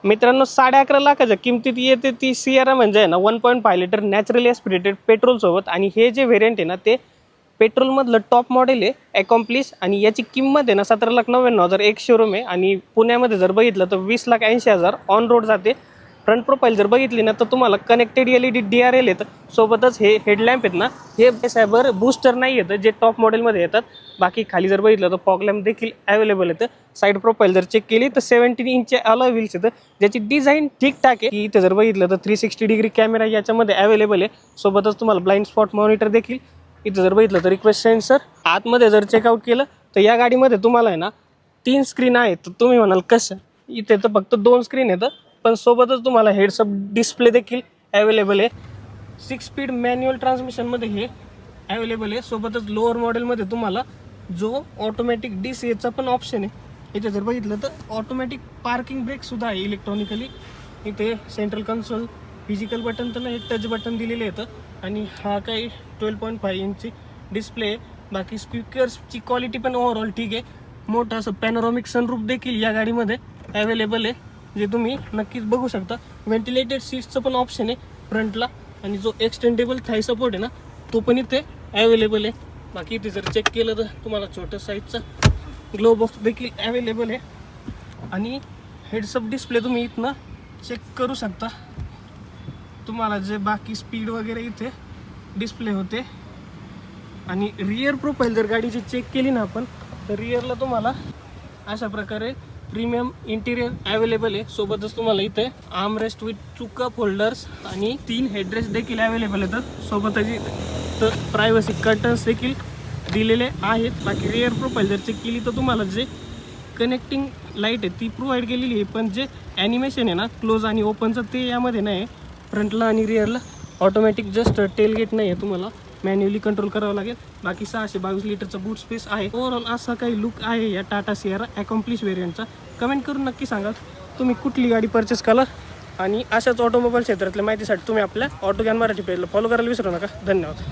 मित्रांनो 11.5 लाखाच्या किमतीत येते ती सिएरा म्हणजे आहे ना 1.5 लिटर नॅचरली ॲस्पिरेटेड पेट्रोलसोबत. आणि हे जे व्हेरियंट आहे ना ते पेट्रोलमधलं टॉप मॉडेल आहे ॲकॉम्प्लिश. आणि याची किंमत आहे ना 17,99,000 एक शोरूम आहे. आणि पुण्यामध्ये जर बघितलं तर 20,80,000 ऑन रोड जाते. फ्रंट प्रोफाईल जर बघितली ना तर तुम्हाला कनेक्टेड LED DRL येतं. सोबतच हे हेडलॅम्प आहेत ना हे सायबर बूस्टर नाही येतं जे टॉप मॉडेलमध्ये येतात. बाकी खाली जर बघितलं तर फॉग लॅम्प देखील अवेलेबल येतं. साईड प्रोफाईल जर चेक केली तर 17 इंचचे अलॉय व्हील्स येतं ज्याची डिझाईन ठीकठाक आहे. की इथे जर बघितलं तर 360 डिग्री कॅमेरा याच्यामध्ये अवेलेबल आहे. सोबतच तुम्हाला ब्लाइंड स्पॉट मॉनिटर देखील इथं जर बघितलं तर रिक्वेस्ट सेन्सर. आतमध्ये जर चेकआउट केलं तर या गाडीमध्ये तुम्हाला आहे ना 3 स्क्रीन आहेत. तर तुम्ही म्हणाल कसं, इथे तर फक्त 2 स्क्रीन येतं पण सोबतच तुम्हाला हेड्सअप डिस्प्ले देखील अवेलेबल आहे. 6 स्पीड मॅन्युअल ट्रान्समिशनमध्ये हे अवेलेबल आहे. सोबतच लोअर मॉडेलमध्ये तुम्हाला जो ऑटोमॅटिक DCAचा पण ऑप्शन आहे. इथे जर बघितलं तर ऑटोमॅटिक पार्किंग ब्रेकसुद्धा आहे इलेक्ट्रॉनिकली. इथे सेंट्रल कन्सोल फिजिकल बटन तर नाही टच बटन दिलेलं येतं. आणि हा काही 12.5 इंचची डिस्प्ले आहे. बाकी स्पीकर्सची क्वालिटी पण ओव्हरऑल ठीक आहे. मोठं असं पॅनोरॉमिक सनरूफ देखील या गाडीमध्ये अवेलेबल आहे जे तुम्ही नक्कीच बघू शकता. व्हेंटिलेटेड सीट्सचं पण ऑप्शन आहे फ्रंटला. आणि जो एक्सटेंडेबल थाय सपोर्ट आहे ना तो पण इथे अवेलेबल आहे. बाकी इथे जर चेक केलं तर तुम्हाला छोट्या साईजचा ग्लो बॉक्स देखील अवेलेबल आहे. आणि हेड्सअप डिस्प्ले तुम्ही इथनं चेक करू शकता. तुम्हाला जे बाकी स्पीड वगैरे इथे डिस्प्ले होते. आणि रिअर प्रोफाईल जर गाडीची चेक केली ना आपण तर रिअरला तुम्हाला अशा प्रकारे प्रीमियम इंटिरियर अवेलेबल आहे. सोबतच तुम्हाला इथे आर्मरेस्ट विथ 2 कप होल्डर्स आणि 3 हेडरेस्ट देखील अवेलेबल येतात. सोबतच इथे प्रायव्हसी कर्टन्स देखील दिलेले आहेत. बाकी रिअर प्रोफाईल जर चेक केली तर तुम्हाला जे कनेक्टिंग लाईट आहे ती प्रोव्हाइड केलेली आहे. पण जे ॲनिमेशन आहे ना क्लोज आणि ओपनचं ते यामध्ये नाही आहे. फ्रंटला आणि रिअरला ऑटोमॅटिक जस्ट टेलगेट नाही आहे, तुम्हाला मॅन्युअली कंट्रोल करावं लागेल. बाकी 622 लिटरचा बूट स्पेस आहे. ओव्हरऑल असा काही लुक आहे या टाटा सिएरा ॲकॉम्प्लिश व्हेरियंटचा. कमेंट करून नक्की सांगा तुम्ही कुठली गाडी परचेस कराल. आणि अशाच ऑटोमोबाईल क्षेत्रातल्या माहितीसाठी तुम्ही आपल्या ऑटो ज्ञान मराठी पेजला फॉलो करायला विसरू नका. धन्यवाद.